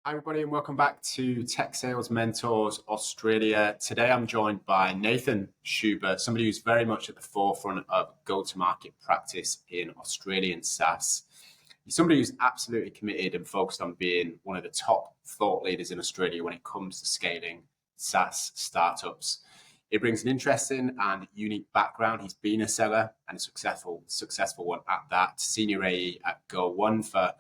Hi, everybody, and welcome back to Tech Sales Mentors Australia. Today, I'm joined by Nathan Schubert, somebody who's very much at the forefront of go-to-market practice in Australian SaaS. He's somebody who's absolutely committed and focused on being one of the top thought leaders in Australia when it comes to scaling SaaS startups. He brings an interesting and unique background. He's been a seller and a successful one at that. Senior AE at Go1 for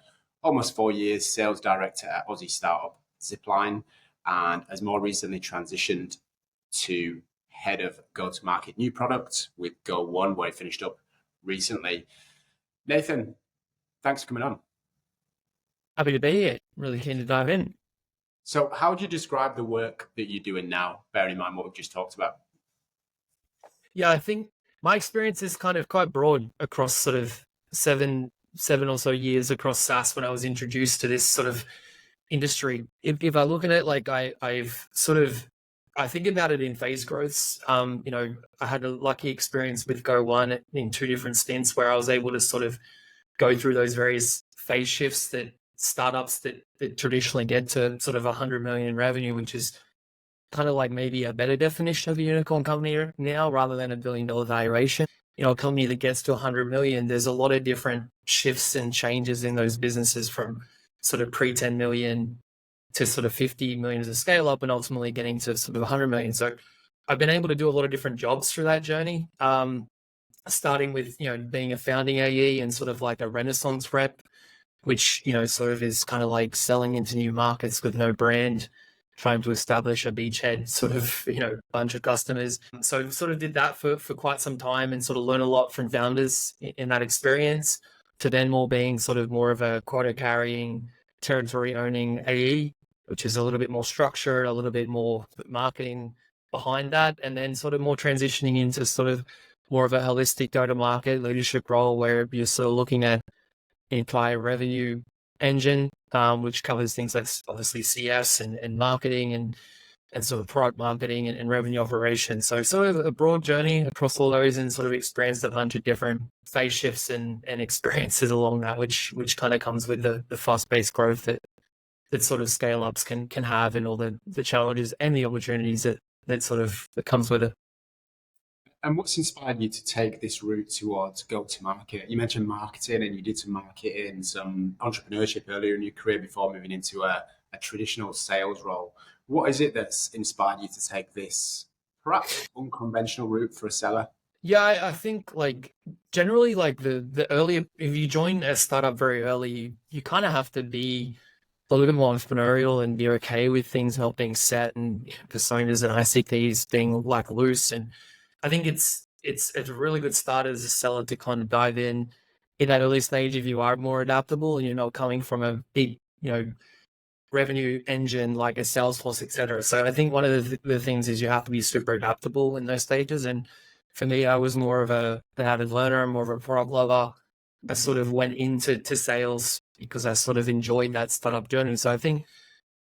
almost 4 years, sales director at Aussie startup Zipline, and has more recently transitioned to head of go-to-market new products with Go1, where he finished up recently. Nathan, thanks for coming on. Happy to be here. Really keen to dive in. So how would you describe the work that you're doing now, bearing in mind what we've just talked about? Yeah, I think my experience is kind of quite broad across sort of seven or so years across SaaS when I was introduced to this sort of industry. If I look at it, like I think about it in phase growths. I had a lucky experience with Go1 in two different stints where I was able to sort of go through those various phase shifts that startups that traditionally get to sort of 100 million in revenue, which is kind of like maybe a better definition of a unicorn company now rather than $1 billion valuation. A company that gets to 100 million, there's a lot of different shifts and changes in those businesses from sort of pre 10 million to sort of 50 million as a scale up and ultimately getting to sort of 100 million. So I've been able to do a lot of different jobs through that journey, starting with, being a founding AE and sort of like a Renaissance rep, which, sort of is kind of like selling into new markets with no brand, trying to establish a beachhead sort of, bunch of customers. So sort of did that for quite some time and sort of learn a lot from founders in that experience, to then more being sort of more of a quota carrying, territory owning AE, which is a little bit more structured, a little bit more marketing behind that. And then sort of more transitioning into sort of more of a holistic go-to-market leadership role where you're sort of looking at the entire revenue engine, which covers things like obviously CS and marketing and sort of product marketing and revenue operations. So sort of a broad journey across all those and sort of experienced a bunch of different phase shifts and experiences along that, which kind of comes with the fast-paced growth that sort of scale-ups can have and all the challenges and the opportunities that comes with it. And what's inspired you to take this route towards go-to-market? You mentioned marketing and you did some marketing, some entrepreneurship earlier in your career before moving into a traditional sales role. What is it that's inspired you to take this perhaps unconventional route for a seller? Yeah, I think like generally like the early, if you join a startup very early, you kind of have to be a little bit more entrepreneurial and be okay with things not being set and personas and ICPs being like loose. And I think it's a really good start as a seller to kind of dive in that early stage if you are more adaptable and you're not coming from a big, revenue engine like a Salesforce, et cetera. So I think one of the things is you have to be super adaptable in those stages. And for me, I was more of an avid learner, more of a product lover. I sort of went into sales because I sort of enjoyed that startup journey. So I think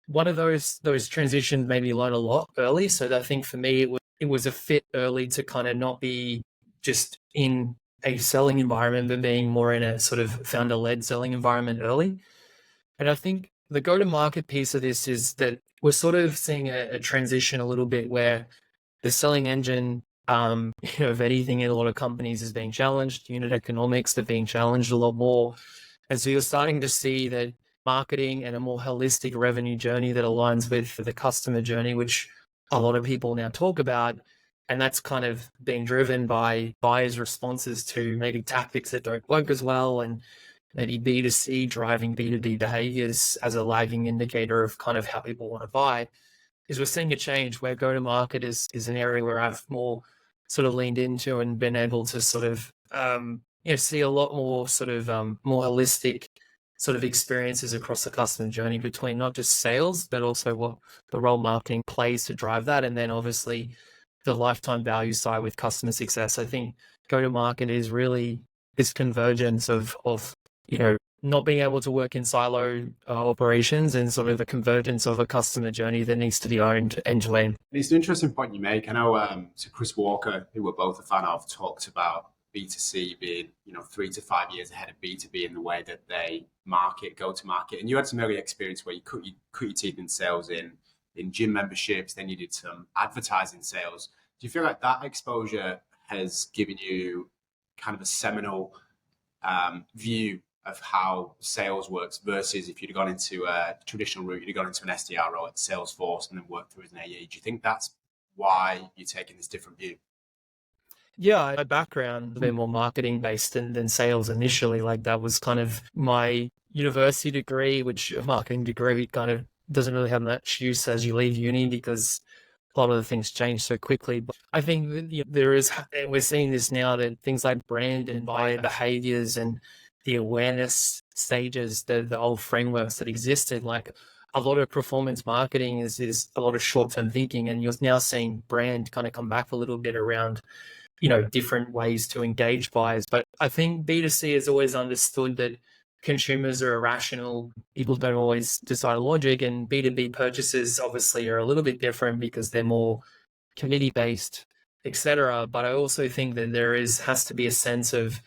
one of those transitions made me learn a lot early. So I think for me, it was a fit early to kind of not be just in a selling environment, but being more in a sort of founder-led selling environment early. And I think the go-to-market piece of this is that we're sort of seeing a transition a little bit where the selling engine, if anything, in a lot of companies is being challenged. Unit economics are being challenged a lot more. And so you're starting to see that marketing and a more holistic revenue journey that aligns with the customer journey, which a lot of people now talk about. And that's kind of being driven by buyers' responses to maybe tactics that don't work as well, and maybe B2C driving B2B behaviors as a lagging indicator of kind of how people want to buy. Is we're seeing a change where go-to-market is an area where I've more sort of leaned into and been able to sort of, see a lot more sort of more holistic sort of experiences across the customer journey between not just sales, but also what the role marketing plays to drive that. And then obviously the lifetime value side with customer success. I think go-to-market is really this convergence of not being able to work in silo operations and sort of a convergence of a customer journey that needs to be owned end to end. It's an interesting point you make. I know so Chris Walker, who we're both a fan of, talked about B2C being, 3 to 5 years ahead of B2B in the way that they go to market. And you had some early experience where you cut your teeth in sales in gym memberships, then you did some advertising sales. Do you feel like that exposure has given you kind of a seminal view of how sales works versus if you'd gone into a traditional route, you'd have gone into an SDR role at Salesforce and then worked through as an AE? Do you think that's why you're taking this different view? Yeah, my background has been more marketing based than sales initially. Like that was kind of my university degree, which a marketing degree kind of doesn't really have much use as you leave uni because a lot of the things change so quickly. But I think that, we're seeing this now that things like brand and buyer behaviors and the awareness stages, the old frameworks that existed, like a lot of performance marketing is a lot of short-term thinking, and you're now seeing brand kind of come back a little bit around different ways to engage buyers. But I think B2C has always understood that consumers are irrational. People don't always decide logic, and B2B purchases obviously are a little bit different because they're more committee-based, etc. But I also think that has to be a sense of,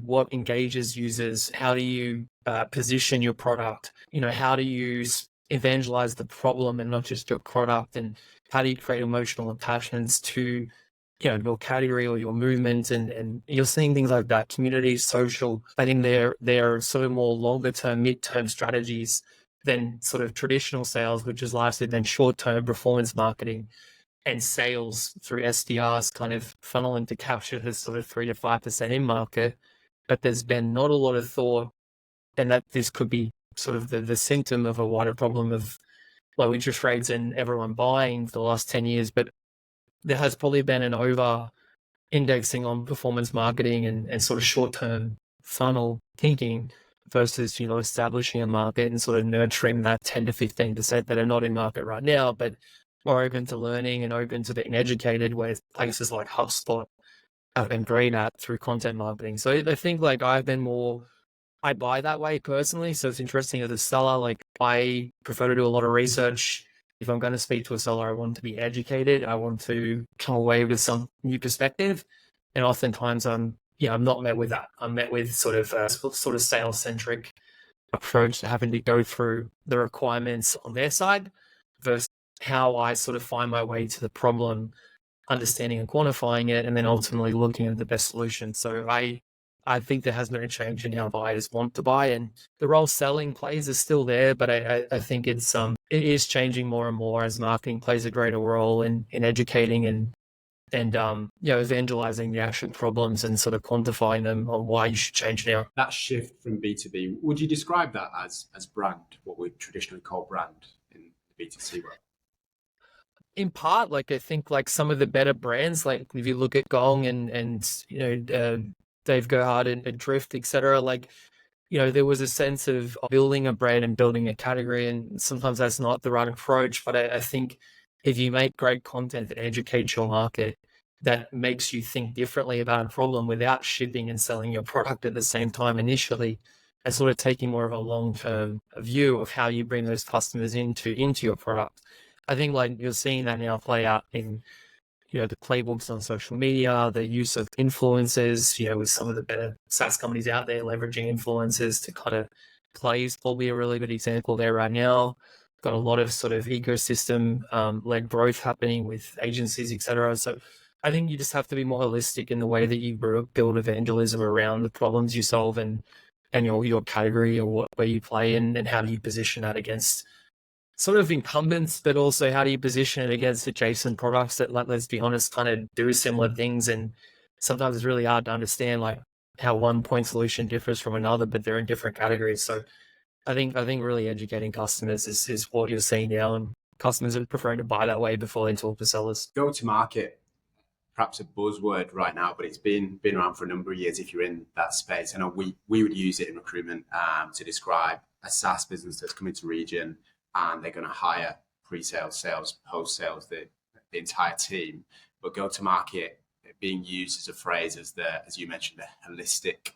what engages users. How do you position your product? How do you evangelize the problem and not just your product? And how do you create emotional attachments to your category or your movement, and you're seeing things like that, community, social. I think they're sort of more longer term, mid-term strategies than sort of traditional sales, which is largely then short-term performance marketing and sales through SDRs kind of funnel into capture the sort of 3 to 5% in market. But there's been not a lot of thought, and that this could be sort of the symptom of a wider problem of low interest rates and everyone buying for the last 10 years. But there has probably been an over indexing on performance marketing and sort of short-term funnel thinking versus, establishing a market and sort of nurturing that 10 to 15% that are not in market right now, but more open to learning and open to being educated, where places like HubSpot have been great at through content marketing. So I think like I buy that way personally. So it's interesting as a seller, like I prefer to do a lot of research. If I'm going to speak to a seller, I want to be educated. I want to come away with some new perspective. And oftentimes I'm not met with that. I'm met with sort of sales-centric approach to having to go through the requirements on their side versus how I sort of find my way to the problem, understanding and quantifying it, and then ultimately looking at the best solution. So I think there has been a change in how buyers want to buy, and the role selling plays is still there, but I think it is changing more and more as marketing plays a greater role in educating and evangelizing the actual problems and sort of quantifying them on why you should change now. That shift from B2B, would you describe that as brand, what we traditionally call brand in the B2C world? In part, like I think like some of the better brands, like if you look at Gong and Dave Gerhardt and Drift, etc., like, there was a sense of building a brand and building a category, and sometimes that's not the right approach. But I think if you make great content that educates your market, that makes you think differently about a problem without shipping and selling your product at the same time initially, and sort of taking more of a long-term view of how you bring those customers into your product. I think like you're seeing that now play out in the playbooks on social media, the use of influencers, with some of the better SaaS companies out there leveraging influencers to kind of plays probably a really good example there right now. Got a lot of sort of ecosystem led growth happening with agencies, etc. So I think you just have to be more holistic in the way that you build evangelism around the problems you solve and your category or where you play and how do you position that against sort of incumbents, but also how do you position it against adjacent products that, like, let's be honest, kind of do similar things. And sometimes it's really hard to understand like how one point solution differs from another, but they're in different categories. So I think really educating customers is what you're seeing now, and customers are preferring to buy that way before they talk to sellers. Go to market, perhaps a buzzword right now, but it's been around for a number of years if you're in that space. I know we would use it in recruitment to describe a SaaS business that's coming to region and they're going to hire pre-sales, sales, post-sales, the entire team. But go-to-market being used as a phrase as you mentioned, a holistic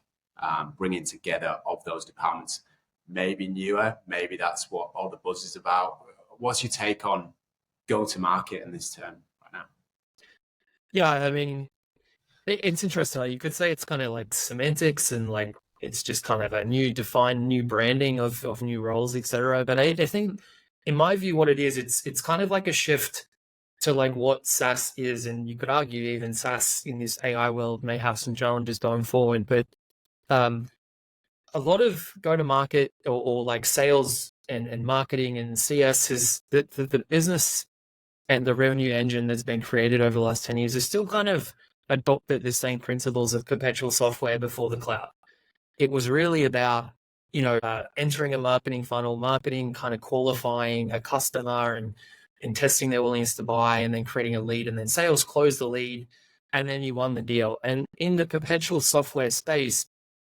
bringing together of those departments. Maybe newer, maybe that's what all the buzz is about. What's your take on go-to-market in this term right now? Yeah, I mean, It's interesting. Like, you could say it's kind of like semantics and like it's just kind of a new defined new branding of new roles, etc. But I think, in my view, what it is, it's kind of like a shift to like what SaaS is, and you could argue even SaaS in this AI world may have some challenges going forward. But um, a lot of go to market or like sales and marketing and CS is the business and the revenue engine that's been created over the last 10 years is still kind of adopted the same principles of perpetual software before the cloud. It was really about, entering a marketing funnel, marketing, kind of qualifying a customer and testing their willingness to buy, and then creating a lead, and then sales close the lead, and then you won the deal. And in the perpetual software space,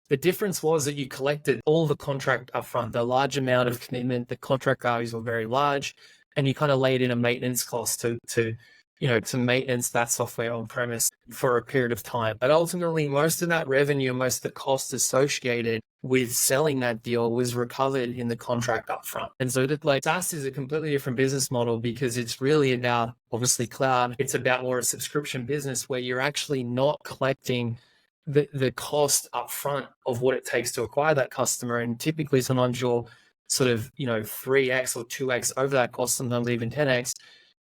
the difference was that you collected all the contract upfront, the large amount of commitment, the contract values were very large, and you kind of laid in a maintenance cost to maintenance that software on premise for a period of time. But ultimately, most of that revenue, most of the cost associated with selling that deal was recovered in the contract upfront. And so that like SaaS is a completely different business model because it's really about obviously cloud. It's about more a subscription business where you're actually not collecting the cost upfront of what it takes to acquire that customer. And typically sometimes you're sort of, 3x or 2x over that cost, sometimes even 10x.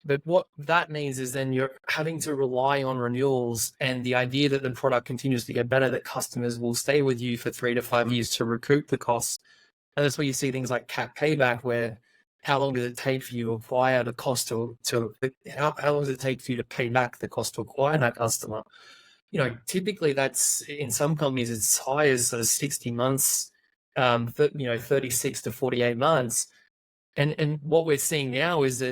But what that means is then you're having to rely on renewals and the idea that the product continues to get better, that customers will stay with you for 3 to 5 years to recoup the costs. And that's where you see things like CAC payback, where how long does it take for you to acquire the cost how long does it take for you to pay back the cost to acquire that customer? Typically that's in some companies as high as sort of 60 months, 36 to 48 months. And what we're seeing now is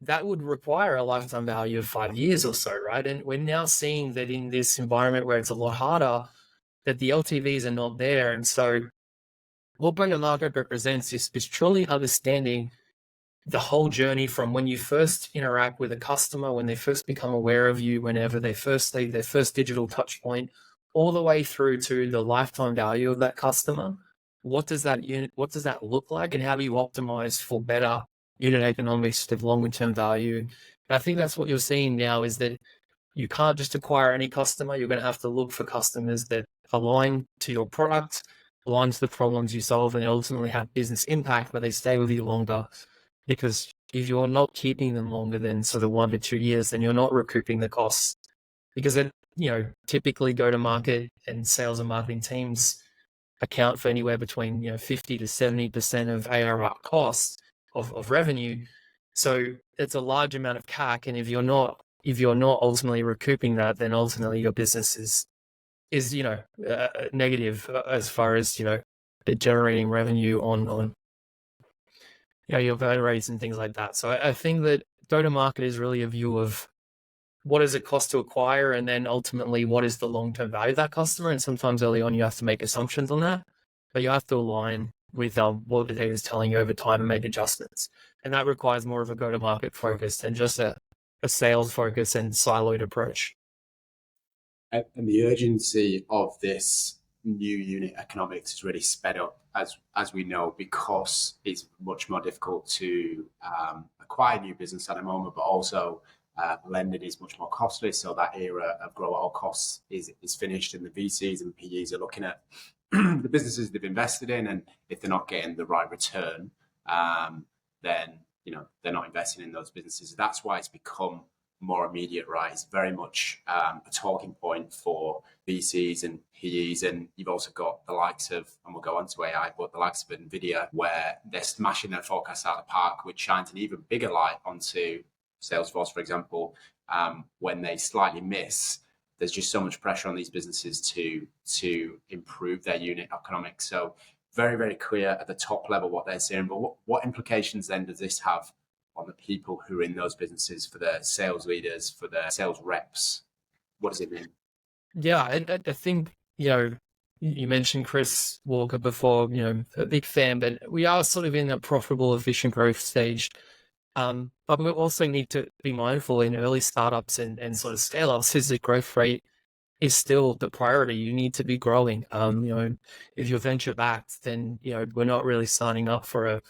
that would require a lifetime value of 5 years or so, right? And we're now seeing that in this environment where it's a lot harder, that the LTVs are not there. And so what Bring to Market represents is truly understanding the whole journey from when you first interact with a customer, when they first become aware of you, whenever they first leave their first digital touch point, all the way through to the lifetime value of that customer. What does that look like, and how do you optimize for better unit economics with longer term value? And I think that's what you're seeing now is that you can't just acquire any customer. You're going to have to look for customers that align to your product, align to the problems you solve, and ultimately have business impact, where they stay with you longer. Because if you're not keeping them longer than sort of 1 to 2 years, then you're not recouping the costs. Because then, typically go to market and sales and marketing teams account for anywhere between 50 to 70% of ARR costs of revenue. So it's a large amount of CAC, and if you're not ultimately recouping that, then ultimately your business is negative as far as generating revenue on your burn rates and things like that. So I think that go to market is really a view of what does it cost to acquire, and then ultimately what is the long-term value of that customer. And sometimes early on you have to make assumptions on that, but you have to align with what the data is telling you over time and make adjustments. And that requires more of a go-to-market focus than just a sales focus and siloed approach. And the urgency of this new unit economics is really sped up, as we know, because it's much more difficult to acquire new business at the moment, but also lending is much more costly. So that era of grow at all costs is finished, and the VCs and PEs are looking at the businesses they've invested in, and if they're not getting the right return, then they're not investing in those businesses. That's why it's become more immediate, right? It's very much a talking point for VCs and PEs, and you've also got the likes of, and we'll go on to AI, but the likes of NVIDIA, where they're smashing their forecasts out of the park, which shines an even bigger light onto Salesforce, for example. When they slightly miss, there's just so much pressure on these businesses to improve their unit economics. So very, very clear at the top level what they're saying. But what implications then does this have on the people who are in those businesses, for the sales leaders, for the sales reps? What does it mean? Yeah, I think, you mentioned Chris Walker before, a big fan, but we are sort of in a profitable, efficient growth stage. But we also need to be mindful in early startups and sort of scale ups is the growth rate is still the priority. You need to be growing. If you're venture backed, then, we're not really signing up for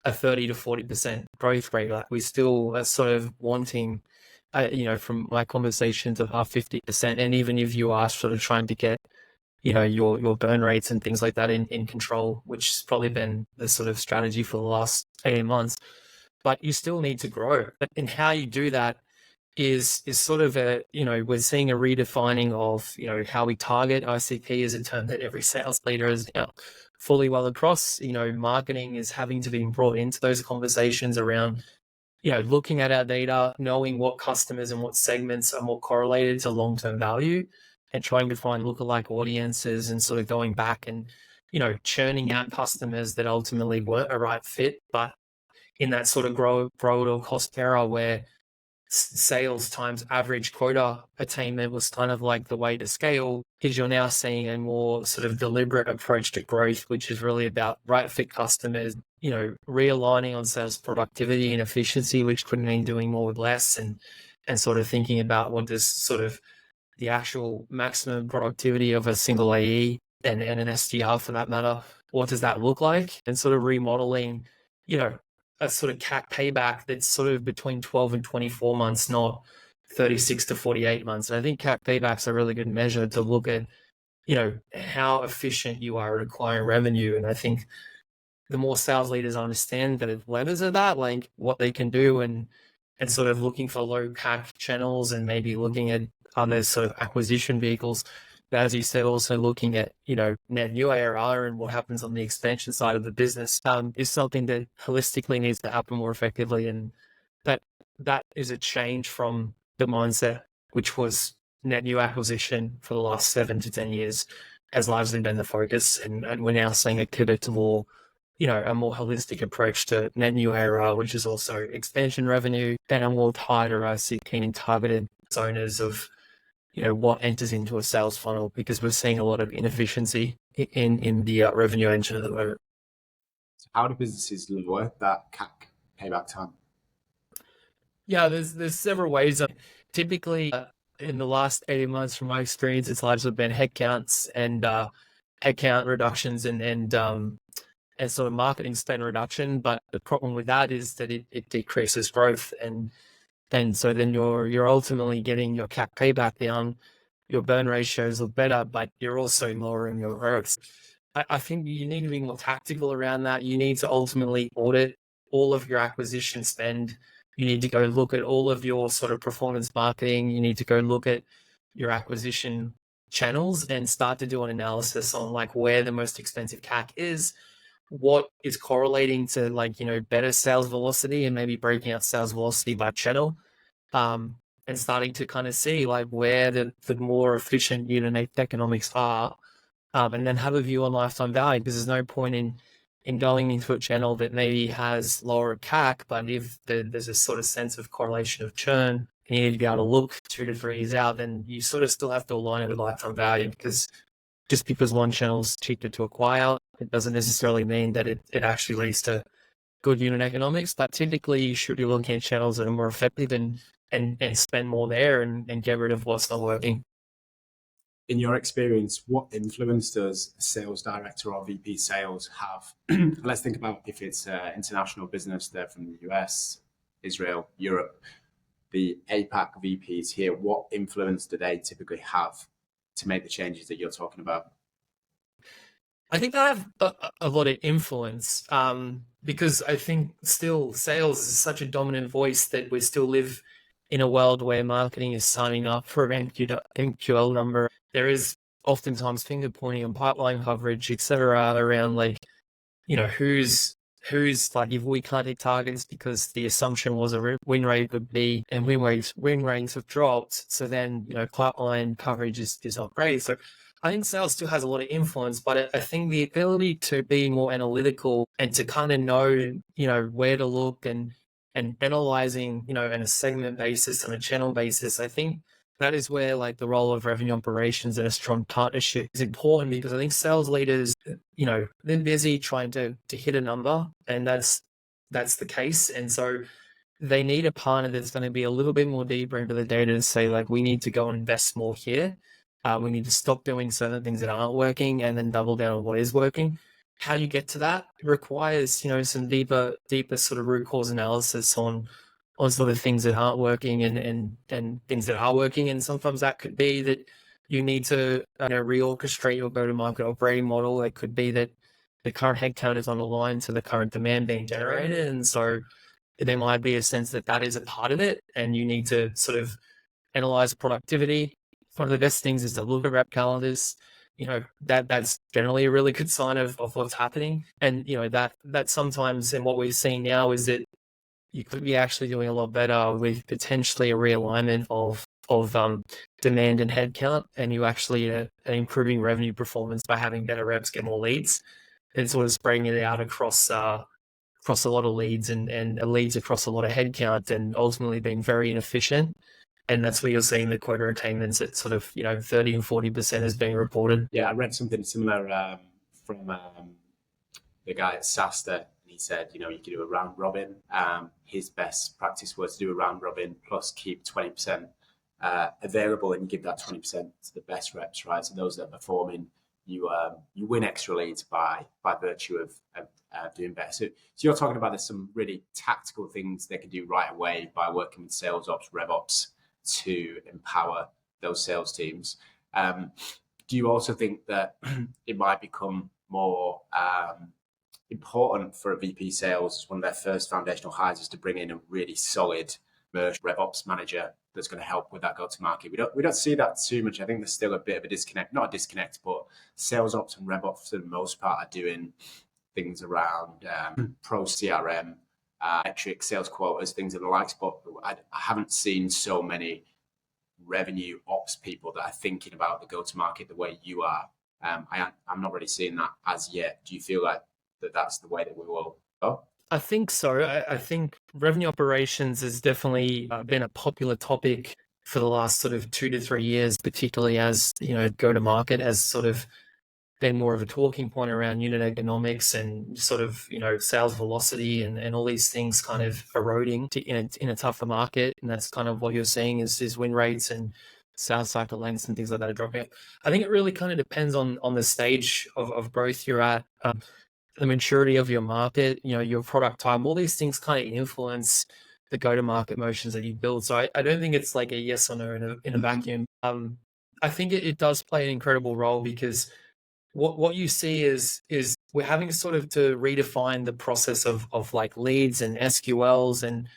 a 30 to 40% growth rate. Like we still are sort of wanting from my conversations of 50%. And even if you are sort of trying to get, your burn rates and things like that in control, which has probably been the sort of strategy for the last 18 months, but you still need to grow. And how you do that is sort of we're seeing a redefining of, how we target. ICP is a term that every sales leader is now fully well across. Marketing is having to be brought into those conversations around, looking at our data, knowing what customers and what segments are more correlated to long-term value, and trying to find lookalike audiences and sort of going back and, churning out customers that ultimately weren't a right fit, but in that sort of grow at all cost era where sales times average quota attainment was kind of like the way to scale, is you're now seeing a more sort of deliberate approach to growth, which is really about right fit customers, realigning on sales productivity and efficiency, which could mean doing more with less, and sort of thinking about what does sort of the actual maximum productivity of a single AE and an SDR for that matter, what does that look like? And sort of remodeling, a sort of CAC payback that's sort of between 12 and 24 months, not 36 to 48 months. And I think CAC payback's a really good measure to look at, how efficient you are at acquiring revenue. And I think the more sales leaders understand the levers of that, like what they can do, and sort of looking for low CAC channels and maybe looking at other sort of acquisition vehicles. But as you said, also looking at, net new ARR and what happens on the expansion side of the business is something that holistically needs to happen more effectively. And that is a change from the mindset, which was net new acquisition for the last 7 to 10 years, has largely been the focus. And we're now seeing a pivot to more, a more holistic approach to net new ARR, which is also expansion revenue, and a more tighter ICP and targeted zoners of, what enters into a sales funnel, because we're seeing a lot of inefficiency in the revenue engine at the moment. So how do businesses lower that CAC payback time? Yeah, there's several ways. Typically, in the last 18 months, from my experience, it's largely been headcounts and headcount reductions and sort of marketing spend reduction. But the problem with that is that it decreases growth, and so then you're ultimately getting your CAC payback down, your burn ratios look better, but you're also lowering your growth. I think you need to be more tactical around that. You need to ultimately audit all of your acquisition spend. You need to go look at all of your sort of performance marketing. You need to go look at your acquisition channels and start to do an analysis on like where the most expensive CAC is, what is correlating to better sales velocity, and maybe breaking out sales velocity by channel, and starting to kind of see like where the more efficient unit economics are, and then have a view on lifetime value, because there's no point in going into a channel that maybe has lower CAC, but if there's a sort of sense of correlation of churn, and you need to be able to look 2 to 3 years out, then you sort of still have to align it with lifetime value, because just because one channel's cheaper to acquire, it doesn't necessarily mean that it actually leads to good unit economics. But typically you should be looking at channels that are more effective and spend more there and get rid of what's not working. In your experience, what influence does a sales director or VP sales have? Let's think about if it's an international business, they're from the US, Israel, Europe, the APAC VPs here. What influence do they typically have to make the changes that you're talking about? I think they have a lot of influence, because I think still sales is such a dominant voice that we still live in a world where marketing is signing up for an MQL number. There is oftentimes finger pointing and pipeline coverage, etc., around who's like, if we can't hit targets because the assumption was a win rate would be, and win rates have dropped, so then pipeline coverage is not great. So I think sales still has a lot of influence, but I think the ability to be more analytical and to kind of know, where to look and analyzing, on a segment basis, on a channel basis, I think that is where the role of revenue operations and a strong partnership is important, because I think sales leaders, they're busy trying to hit a number, and that's the case. And so they need a partner that's going to be a little bit more deeper into the data to say, we need to go and invest more here. We need to stop doing certain things that aren't working and then double down on what is working. How you get to that requires, some deeper sort of root cause analysis on on sort of things that aren't working and things that are working. And sometimes that could be that you need to reorchestrate your go-to-market operating model. It could be that the current headcount is on the line to the current demand being generated. And so there might be a sense that that is a part of it, and you need to sort of analyze productivity. One of the best things is to look at rep calendars. That's generally a really good sign of what's happening. And that sometimes, and what we're seeing now is that you could be actually doing a lot better with potentially a realignment of demand and headcount, and you actually are improving revenue performance by having better reps get more leads, and sort of spreading it out across a lot of leads and leads across a lot of headcount, and ultimately being very inefficient. And that's where you're seeing the quota attainments at sort of 30 and 40% is being reported. Yeah, I read something similar from the guy at SaaS that he said, you could do a round robin. His best practice was to do a round robin plus keep 20% available, and you give that 20% to the best reps, right? So those that are performing, you win extra leads by virtue of doing better. So you're talking about there's some really tactical things they can do right away by working with sales ops, rev ops to empower those sales teams. Do you also think that it might become more important for a VP sales, one of their first foundational hires, is to bring in a really solid rev ops manager that's going to help with that go-to-market? We don't see that too much. I think there's still a bit of a disconnect, not a disconnect, but sales ops and rev ops for the most part are doing things around pro CRM, metrics, sales quotas, things of the likes. But I haven't seen so many revenue ops people that are thinking about the go-to-market the way you are. I'm not really seeing that as yet. Do you feel like that's the way that we will go? I think so. I think revenue operations has definitely been a popular topic for the last sort of 2 to 3 years, particularly as go-to-market has sort of been more of a talking point around unit economics and sort of sales velocity and all these things kind of eroding in a tougher market. And that's kind of what you're seeing is win rates and sales cycle lengths and things like that are dropping. I think it really kind of depends on the stage of growth you're at, the maturity of your market, your product type. All these things kind of influence the go-to-market motions that you build. So I don't think it's like a yes or no in a vacuum. I think it does play an incredible role, because what you see is we're having sort of to redefine the process of like leads and SQLs, and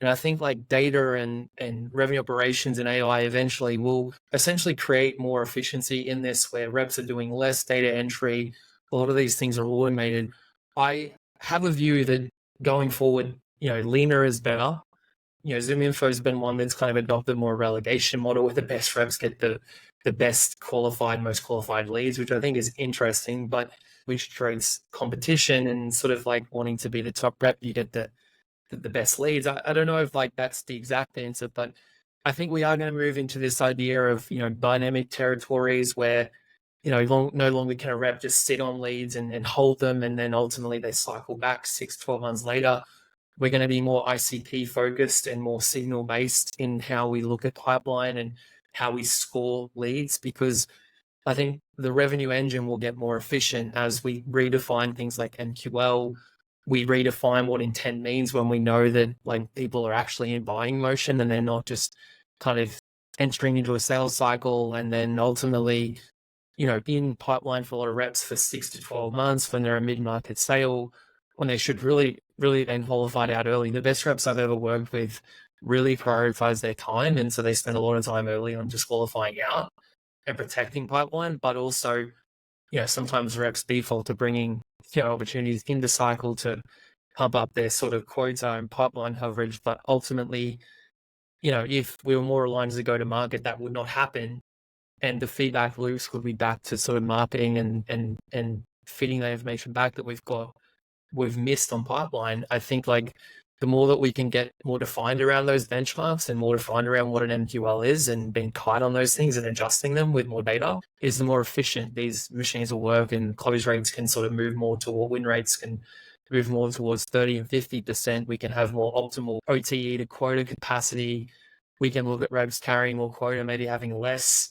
I think like data and revenue operations and AI eventually will essentially create more efficiency in this, where reps are doing less data entry. A lot of these things are automated. I have a view that going forward, leaner is better. ZoomInfo has been one that's kind of adopted more relegation model, where the best reps get the best qualified, most qualified leads, which I think is interesting, but which creates competition and sort of like wanting to be the top rep, you get the best leads. I don't know if like that's the exact answer, but I think we are going to move into this idea of, dynamic territories where, no longer can a rep just sit on leads and hold them, and then ultimately they cycle back 6-12 months later. We're going to be more ICP focused and more signal based in how we look at pipeline and how we score leads, because I think the revenue engine will get more efficient as we redefine things like MQL. We redefine what intent means when we know that like people are actually in buying motion and they're not just kind of entering into a sales cycle and then ultimately, in pipeline for a lot of reps for 6 to 12 months when they're a mid-market sale, when they should really been qualified out early. The best reps I've ever worked with really prioritize their time, and so they spend a lot of time early on just qualifying out and protecting pipeline, but also, sometimes reps default to bringing, opportunities into cycle to pump up their sort of quota and pipeline coverage. But ultimately, if we were more aligned as a go-to-market, that would not happen. And the feedback loops would be back to sort of marketing and feeding the information back that we've missed on pipeline. I think like the more that we can get more defined around those benchmarks and more defined around what an MQL is and being tight on those things and adjusting them with more data, is the more efficient these machines will work, and close rates can sort of move more toward, win rates can move more towards 30 and 50%. We can have more optimal OTE to quota capacity. We can look at reps carrying more quota, maybe having less,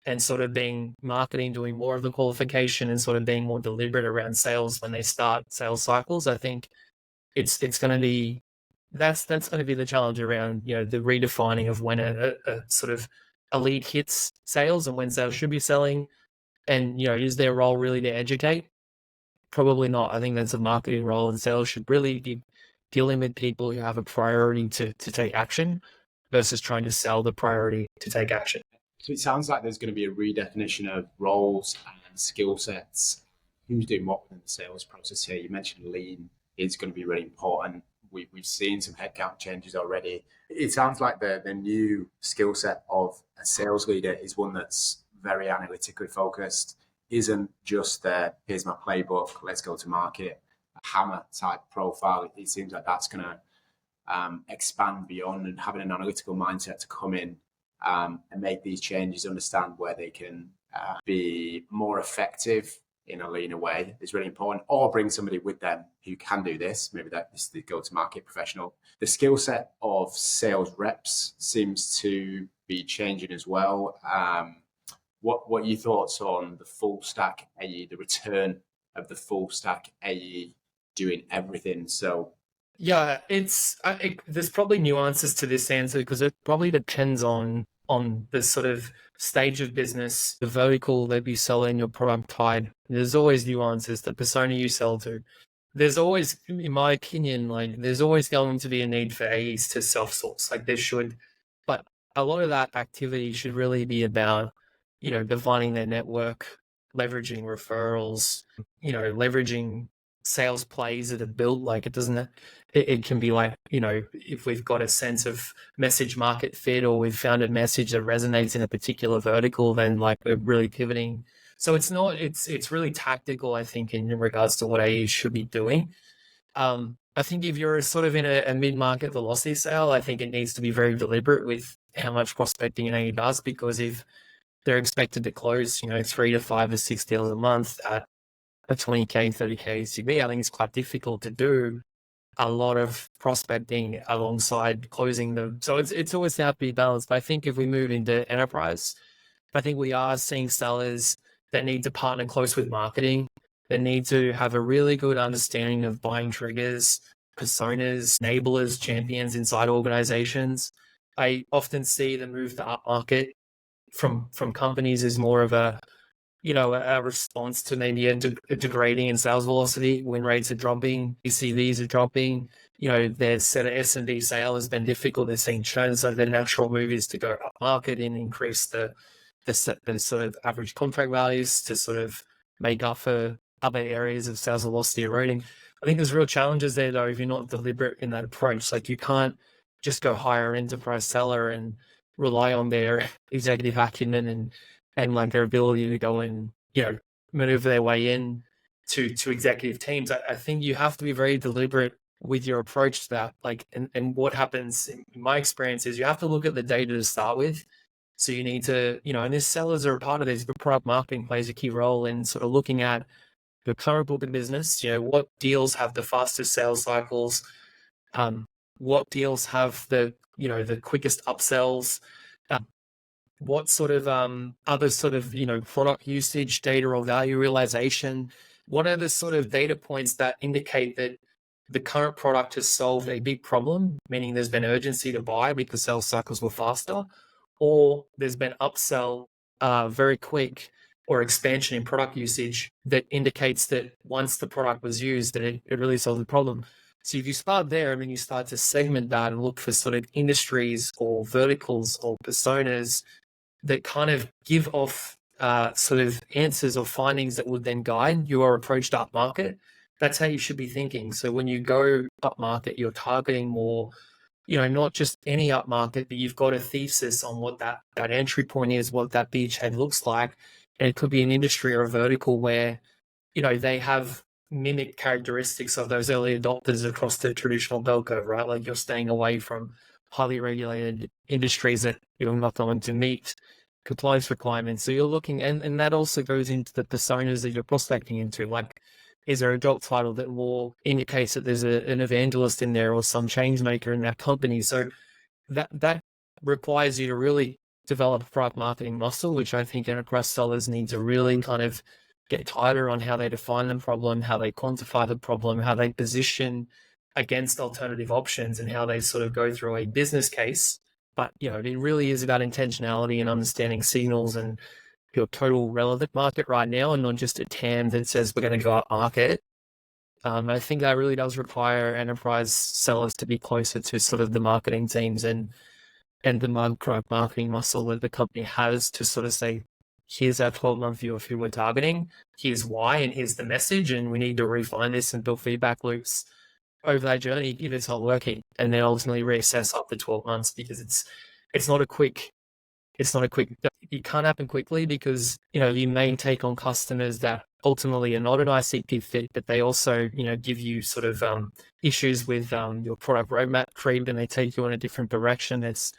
and sort of being marketing, doing more of the qualification and sort of being more deliberate around sales when they start sales cycles. I think it's going to be that's going to be the challenge around, the redefining of when a sort of a lead hits sales and when sales should be selling. And, is their role really to educate? Probably not. I think that's a marketing role, and sales should really be dealing with people who have a priority to take action versus trying to sell the priority to take action. So it sounds like there's going to be a redefinition of roles and skill sets. Who's doing what within the sales process here? You mentioned lean is going to be really important. We've seen some headcount changes already. It sounds like the new skill set of a sales leader is one that's very analytically focused, isn't just here's my playbook, let's go to market, a hammer type profile. It seems like that's going to expand beyond, and having an analytical mindset to come in and make these changes, understand where they can be more effective in a leaner way is really important, or bring somebody with them who can do this. Maybe that is the go-to-market professional. The skill set of sales reps seems to be changing as well. What are your thoughts on the full stack AE, the return of the full stack AE doing everything? So Yeah, there's probably nuances to this answer because it probably depends on the sort of stage of business, the vertical that you sell in, your product type. There's always nuances, the persona you sell to. There's always, in my opinion, like there's always going to be a need for AEs to self-source, like there should. But a lot of that activity should really be about, defining their network, leveraging referrals, leveraging sales plays that are built. Like it can be like, if we've got a sense of message market fit, or we've found a message that resonates in a particular vertical, then like we're really pivoting. So it's really tactical, I think, in regards to what AEs should be doing. I think if you're sort of in a mid-market velocity sale, I think it needs to be very deliberate with how much prospecting an AE does, because if they're expected to close, 3 to 5 or 6 deals a month at a 20K, 30K CV, I think it's quite difficult to do a lot of prospecting alongside closing them. So it's always have to be balanced. But I think if we move into enterprise, I think we are seeing sellers that need to partner close with marketing, that need to have a really good understanding of buying triggers, personas, enablers, champions inside organizations. I often see the move to upmarket from companies as more of a response to maybe a degrading in sales velocity. Win rates are dropping, ECVs are dropping. Their set of S&D sale has been difficult. They're seeing churn, so their natural move is to go upmarket and increase the sort of average contract values to sort of make up for other areas of sales velocity eroding. I think there's real challenges there, though, if you're not deliberate in that approach. Like you can't just go hire an enterprise seller and rely on their executive acumen and like their ability to go and, maneuver their way in to executive teams. I think you have to be very deliberate with your approach to that. Like, and what happens in my experience is you have to look at the data to start with. So you need to, and these sellers are a part of this, but product marketing plays a key role in sort of looking at the current book of business, what deals have the fastest sales cycles, what deals have the quickest upsells, what sort of other sort of product usage data or value realization, what are the sort of data points that indicate that the current product has solved a big problem, meaning there's been urgency to buy because sales cycles were faster, or there's been upsell very quick, or expansion in product usage that indicates that once the product was used, that it really solved the problem. So if you start there and then you start to segment that and look for sort of industries or verticals or personas that kind of give off sort of answers or findings that would then guide your approach to upmarket, that's how you should be thinking. So when you go upmarket, you're targeting more, not just any upmarket, but you've got a thesis on what that entry point is, what that beachhead looks like. And it could be an industry or a vertical where, they have mimic characteristics of those early adopters across the traditional bell curve, right? Like you're staying away from highly regulated industries that you're not going to meet compliance requirements. So you're looking, and that also goes into the personas that you're prospecting into. Like, is there a job title that more indicates that there's an evangelist in there or some change maker in that company? So that requires you to really develop a product marketing muscle, which I think enterprise sellers need to really kind of get tighter on how they define the problem, how they quantify the problem, how they position against alternative options and how they sort of go through a business case. But, it really is about intentionality and understanding signals and your total relevant market right now, and not just a TAM that says we're going to go up market. I think that really does require enterprise sellers to be closer to sort of the marketing teams and the marketing muscle that the company has to sort of say, here's our 12-month view of who we're targeting, here's why, and here's the message, and we need to refine this and build feedback loops over that journey if it's not working, and then ultimately reassess after 12 months, because it's not a quick, it can't happen quickly, because, you may take on customers that ultimately are not an ICP fit, but they also, give you sort of issues with your product roadmap creep, and they take you in a different direction. It's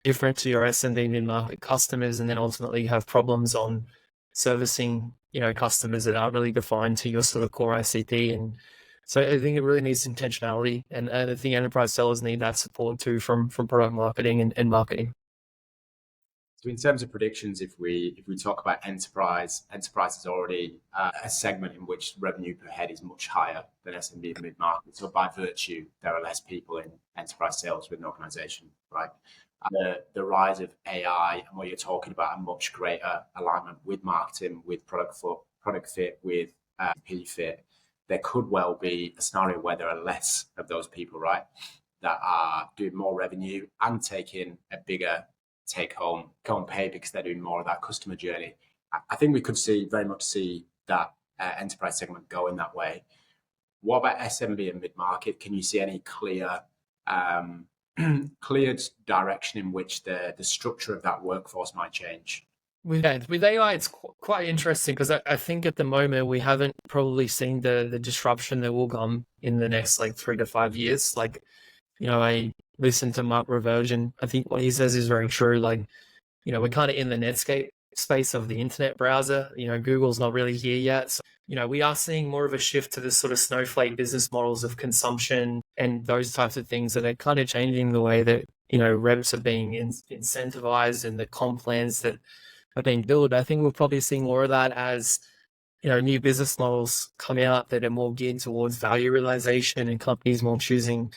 different to your SMB mid-market customers, and then ultimately you have problems on servicing, customers that aren't really defined to your sort of core ICP. And so I think it really needs intentionality, and I think enterprise sellers need that support too from product marketing and marketing. So in terms of predictions, if we talk about enterprise is already a segment in which revenue per head is much higher than SMB and mid-market. So by virtue, there are less people in enterprise sales with an organization, right? The rise of AI and what you're talking about, a much greater alignment with marketing, with product fit, with P fit. There could well be a scenario where there are less of those people, right, that are doing more revenue and taking a bigger take home pay because they're doing more of that customer journey. I think we could very much see that enterprise segment go in that way. What about SMB and mid-market? Can you see any clear direction in which the structure of that workforce might change? With AI, it's quite interesting, because I think at the moment we haven't probably seen the disruption that will come in the next 3 to 5 years. I listened to Mark Reversion. I think what he says is very true. We're kind of in the Netscape space of the internet browser. Google's not really here yet. So, we are seeing more of a shift to the sort of snowflake business models of consumption and those types of things that are kind of changing the way that, reps are being incentivized and the comp plans that are being built. I think we'll probably see more of that as, new business models come out that are more geared towards value realization and companies more choosing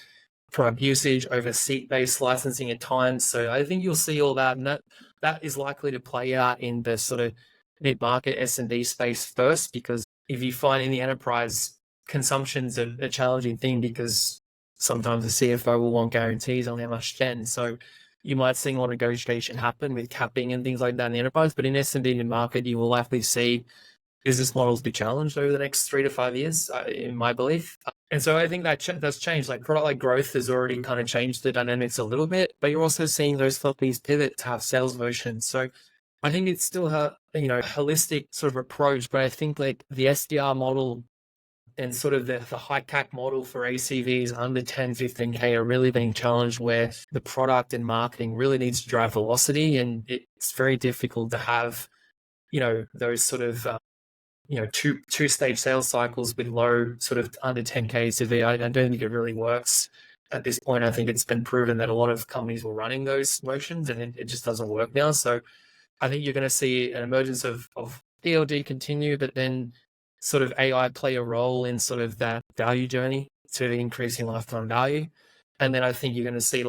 product usage over seat-based licensing at times. So I think you'll see all that, and that is likely to play out in the sort of mid-market S&D space first, because if you find in the enterprise, consumption's a challenging thing, because sometimes the CFO will want guarantees on how much spend. So you might see a lot of negotiation happen with capping and things like that in the enterprise, but in S&D mid-market, you will likely see business models be challenged over the next 3 to 5 years, in my belief. And so I think that that's changed. Product growth has already kind of changed the dynamics a little bit, but you're also seeing those companies pivot to have sales motions. So I think it's still a holistic sort of approach, but I think the SDR model and sort of the high CAC model for ACVs under 10, 15K are really being challenged, where the product and marketing really needs to drive velocity, and it's very difficult to have, those sort of two-stage sales cycles with low sort of under 10K CV. I don't think it really works at this point. I think it's been proven that a lot of companies were running those motions, and it just doesn't work now. So I think you're going to see an emergence of DLD continue, but then sort of AI play a role in sort of that value journey to increasing lifetime value. And then I think you're going to see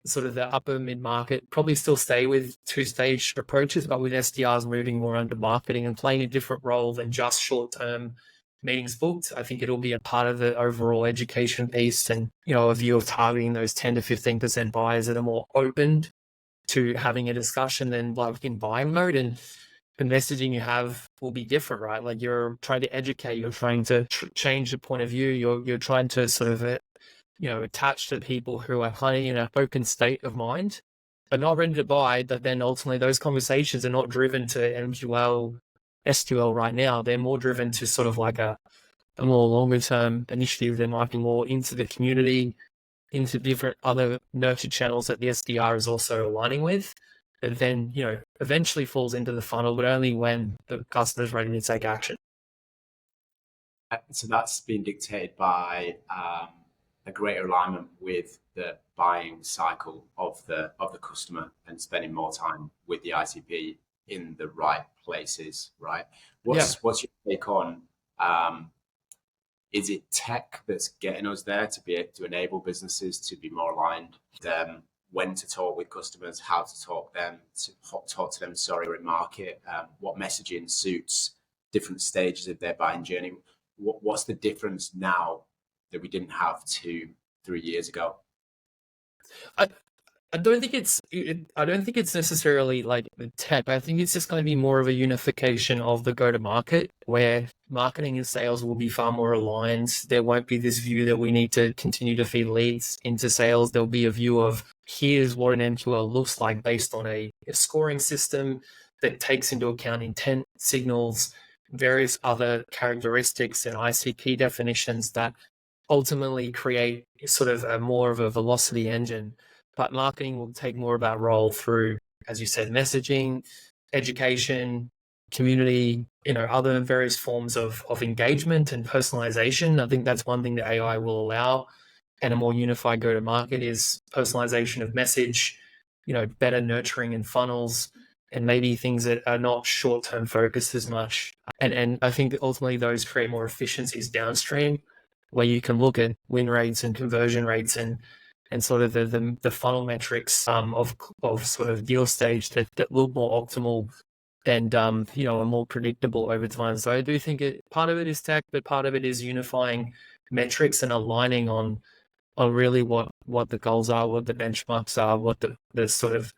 sort of the upper mid-market probably still stay with two-stage approaches, but with SDRs moving more under marketing and playing a different role than just short-term meetings booked. I think it'll be a part of the overall education piece, and, a view of targeting those 10 to 15% buyers that are more open to having a discussion than in buying mode. And the messaging you have will be different, right? You're trying to educate, you're trying to change the point of view, you're trying to sort of attached to people who are kind of in a open state of mind, but not ready to buy. But then ultimately those conversations are not driven to MQL, SQL right now. They're more driven to sort of a more longer term initiative. They might be more into the community, into different other nurture channels that the SDR is also aligning with. That then, eventually falls into the funnel, but only when the customer's ready to take action. So that's been dictated by a greater alignment with the buying cycle of the customer and spending more time with the ICP in the right places, right? What's your take on Is it tech that's getting us there to be able to enable businesses to be more aligned? When to talk with customers, how to talk to them, in market, what messaging suits different stages of their buying journey. What's the difference now that we didn't have 2-3 years ago? I, I don't think I don't think it's necessarily like the tech. I think it's just going to be more of a unification of the go-to-market, where marketing and sales will be far more aligned. There won't be this view that we need to continue to feed leads into sales. There'll be a view of here's what an MQL looks like based on a scoring system that takes into account intent signals, various other characteristics and ICP definitions that ultimately create sort of a more of a velocity engine. But marketing will take more of that role through, as you said, messaging, education, community, other various forms of engagement and personalization. I think that's one thing that AI will allow, and a more unified go-to-market is personalization of message, better nurturing and funnels, and maybe things that are not short-term focused as much. And I think that ultimately those create more efficiencies downstream, where you can look at win rates and conversion rates and sort of the funnel metrics of sort of deal stage that look more optimal and are more predictable over time. So I do think part of it is tech, but part of it is unifying metrics and aligning on really what the goals are, what the benchmarks are, what the sort of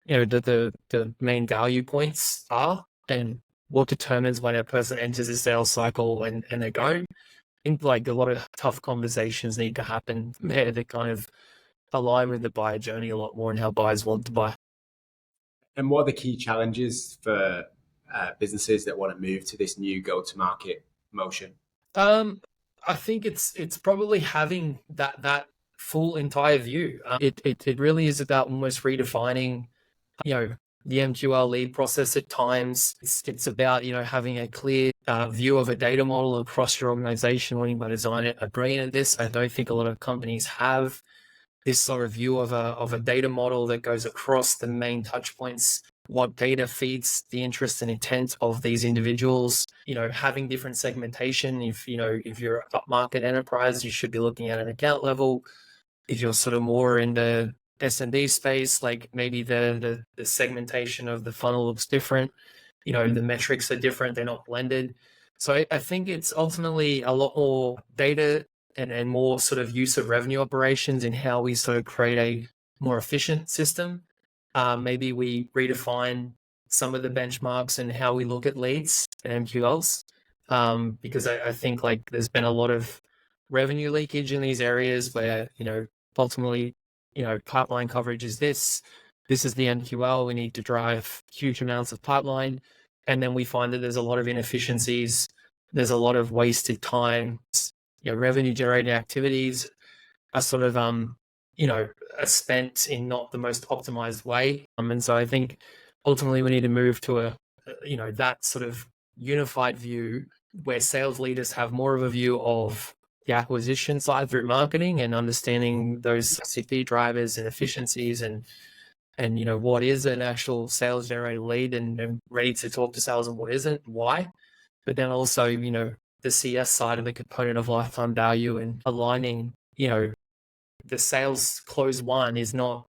the main value points are, and what determines when a person enters a sales cycle and they're going. I think like a lot of tough conversations need to happen there that kind of align with the buyer journey a lot more and how buyers want to buy. And what are the key challenges for businesses that want to move to this new go-to-market motion? I think it's probably having that full entire view. It really is about almost redefining, the MQL lead process at times. It's about, having a clear view of a data model across your organization when you design it. I bring in this. I don't think a lot of companies have this sort of view of a data model that goes across the main touch points, what data feeds the interest and intent of these individuals, having different segmentation. If you're upmarket enterprise, you should be looking at an account level. If you're sort of more in the S&D space, like maybe the segmentation of the funnel looks different, the metrics are different, they're not blended. So I think it's ultimately a lot more data and more sort of use of revenue operations in how we sort of create a more efficient system. Maybe we redefine some of the benchmarks and how we look at leads and MQLs, because I think like there's been a lot of revenue leakage in these areas where, ultimately, pipeline coverage is this is the MQL. We need to drive huge amounts of pipeline. And then we find that there's a lot of inefficiencies. There's a lot of wasted time. Revenue generating activities are sort of, are spent in not the most optimized way. And so I think ultimately we need to move to that sort of unified view where sales leaders have more of a view of the acquisition side through marketing and understanding those CP drivers and efficiencies and what is an actual sales generated lead and ready to talk to sales and what isn't, why. But then also, the CS side of the component of lifetime value and aligning, the sales close one is not,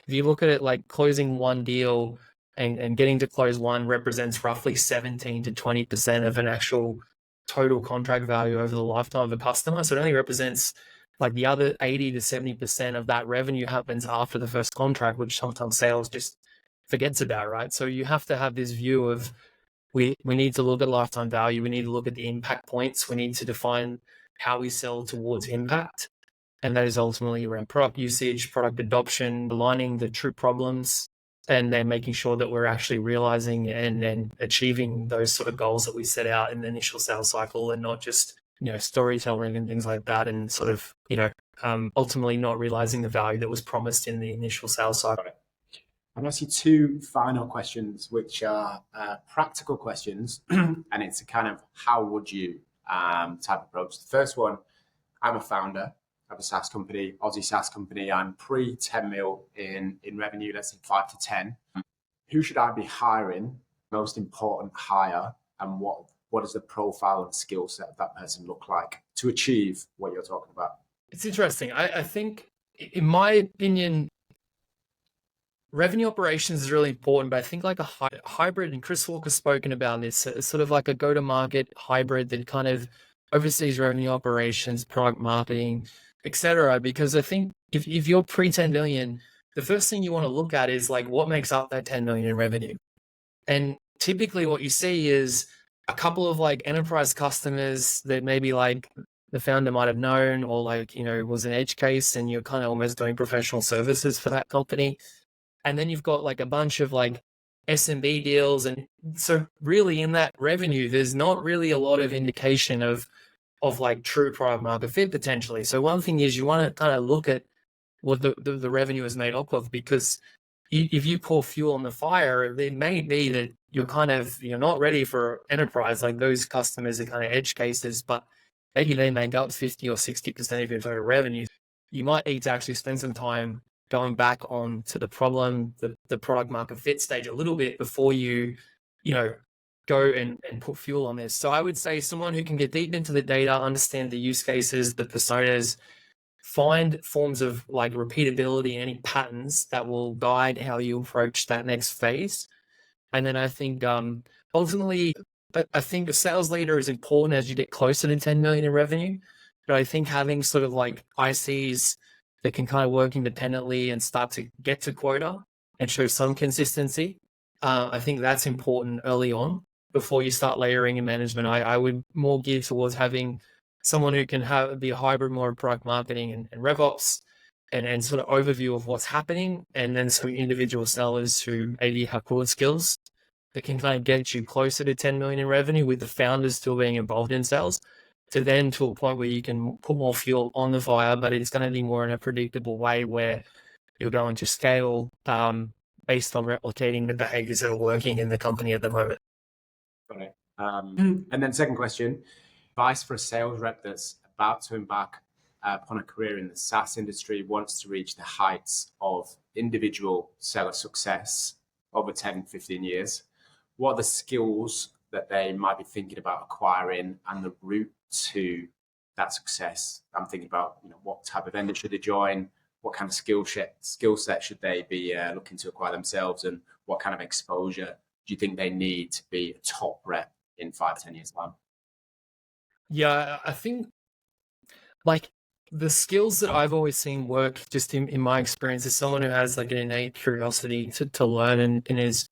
if you look at it like closing one deal and getting to close one represents roughly 17 to 20% of an actual total contract value over the lifetime of a customer. So it only represents like the other 80 to 70% of that revenue happens after the first contract, which sometimes sales just forgets about, right? So you have to have this view of we need to look at lifetime value. We need to look at the impact points. We need to define how we sell towards impact. And that is ultimately around product usage, product adoption, aligning the true problems, and then making sure that we're actually realizing and achieving those sort of goals that we set out in the initial sales cycle, and not just, storytelling and things like that, and sort of, ultimately not realizing the value that was promised in the initial sales cycle. I'm going to ask you two final questions, which are practical questions, and it's a kind of how would you type approach. The first one, I'm a founder of a SaaS company, Aussie SaaS company. I'm pre 10 mil in revenue, let's say 5 to 10. Who should I be hiring? Most important hire, and what what does the profile and skill set of that person look like to achieve what you're talking about? It's interesting. I think, in my opinion, revenue operations is really important, but I think like a hybrid, and Chris Walker's spoken about this, it's sort of like a go-to-market hybrid that kind of oversees revenue operations, product marketing, etc. Because I think if you're pre 10 million, the first thing you want to look at is like what makes up that 10 million in revenue. And typically what you see is a couple of like enterprise customers that maybe like the founder might have known, or like, was an edge case, and you're kind of almost doing professional services for that company. And then you've got like a bunch of like SMB deals. And so really in that revenue, there's not really a lot of indication of like true product market fit potentially. So one thing is you want to kind of look at what the revenue is made up of, because if you pour fuel on the fire, it may be that you're not ready for enterprise. Like those customers are kind of edge cases, but maybe they make up 50 or 60% of your total revenue. You might need to actually spend some time going back on to the problem, the product market fit stage a little bit before you go and put fuel on this. So I would say someone who can get deep into the data, understand the use cases, the personas, find forms of like repeatability, any patterns that will guide how you approach that next phase. And then I think ultimately, I think a sales leader is important as you get closer to 10 million in revenue. But I think having sort of like ICs that can kind of work independently and start to get to quota and show some consistency, I think that's important early on before you start layering in management. I would more gear towards having someone who can be a hybrid, more product marketing and RevOps, and sort of overview of what's happening, and then some individual sellers who maybe have core skills that can kind of get you closer to 10 million in revenue, with the founders still being involved in sales, to a point where you can put more fuel on the fire, but it's going to be more in a predictable way where you're going to scale based on replicating the behaviors that are working in the company at the moment. Got it. And then second question, advice for a sales rep that's about to embark upon a career in the SaaS industry, wants to reach the heights of individual seller success over 10, 15 years. What are the skills that they might be thinking about acquiring and the route to that success? I'm thinking about, what type of vendor should they join? What kind of skill set should they be looking to acquire themselves? And what kind of exposure do you think they need to be a top rep in 5-10 years time? Yeah, I think like the skills that I've always seen work, just in my experience, is someone who has like an innate curiosity to learn, and is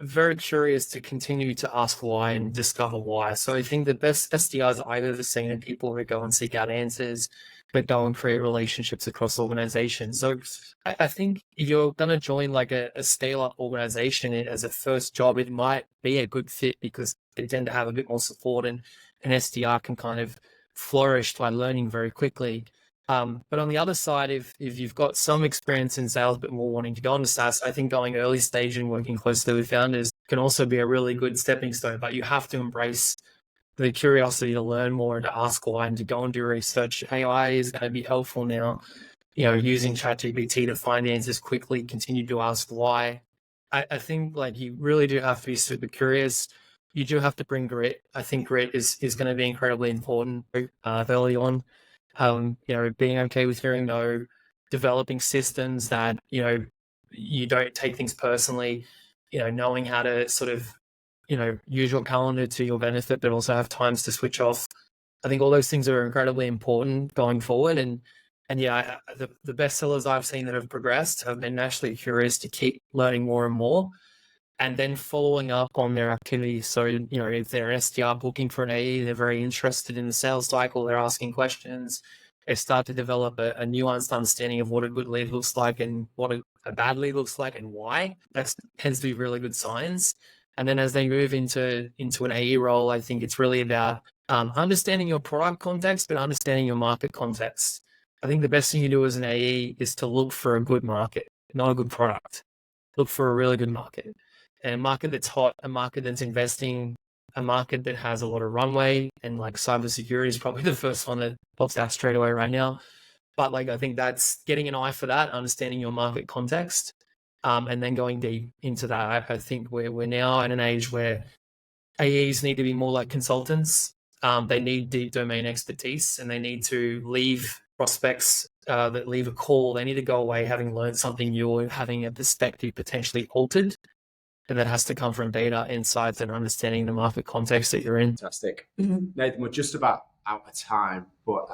very curious to continue to ask why and discover why. So I think the best SDRs I've ever seen are people who go and seek out answers, but go and create relationships across organizations. So I think if you're going to join like a scale-up organization as a first job, it might be a good fit because they tend to have a bit more support, and an SDR can kind of flourish by learning very quickly. But on the other side, if you've got some experience in sales but more wanting to go into SaaS, I think going early stage and working closely with founders can also be a really good stepping stone. But you have to embrace the curiosity to learn more and to ask why, and to go and do research. AI is going to be helpful now, using ChatGPT to find answers quickly, continue to ask why. I think like you really do have to be super curious. You do have to bring grit. I think grit is going to be incredibly important early on. Being okay with hearing no, developing systems that, you don't take things personally, knowing how to sort of, use your calendar to your benefit, but also have times to switch off. I think all those things are incredibly important going forward. And yeah, the best sellers I've seen that have progressed have been naturally curious to keep learning more and more, and then following up on their activities. So, if they're an SDR booking for an AE, they're very interested in the sales cycle, they're asking questions, they start to develop a nuanced understanding of what a good lead looks like and what a bad lead looks like and why. That tends to be really good signs. And then as they move into an AE role, I think it's really about understanding your product context, but understanding your market context. I think the best thing you do as an AE is to look for a good market, not a good product. Look for a really good market. And a market that's hot, a market that's investing, a market that has a lot of runway, and like cybersecurity is probably the first one that pops out straight away right now. But like, I think that's getting an eye for that, understanding your market context, and then going deep into that. I think we're now at an age where AEs need to be more like consultants. They need deep domain expertise, and they need to leave prospects that leave a call. They need to go away having learned something new, or having a perspective potentially altered, and that has to come from data, insights, and understanding the market context that you're in. Fantastic. Nathan, we're just about out of time, but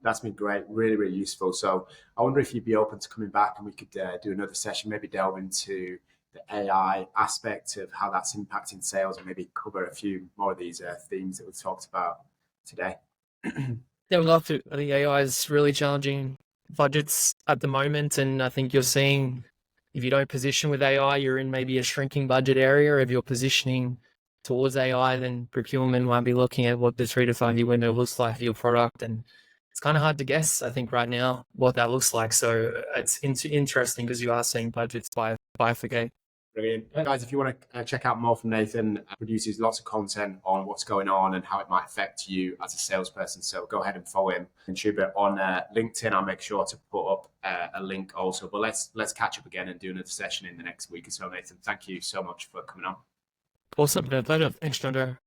that's been great, really, really useful. So I wonder if you'd be open to coming back and we could do another session, maybe delve into the AI aspect of how that's impacting sales, and maybe cover a few more of these themes that we've talked about today. Yeah, we'd love to. I think AI is really challenging budgets at the moment, and I think you're seeing, if you don't position with AI, you're in maybe a shrinking budget area. If you're positioning towards AI, then procurement might be looking at what the 3 to 5 year window looks like for your product, and it's kind of hard to guess, I think, right now what that looks like. So it's interesting because you are seeing budgets bifurcate. Brilliant. Guys, if you want to check out more from Nathan, produces lots of content on what's going on and how it might affect you as a salesperson. So go ahead and follow him and Schubert on LinkedIn. I'll make sure to put up a link also. But let's catch up again and do another session in the next week or so, Nathan. Thank you so much for coming on. Awesome. Pleasure. Thanks, John.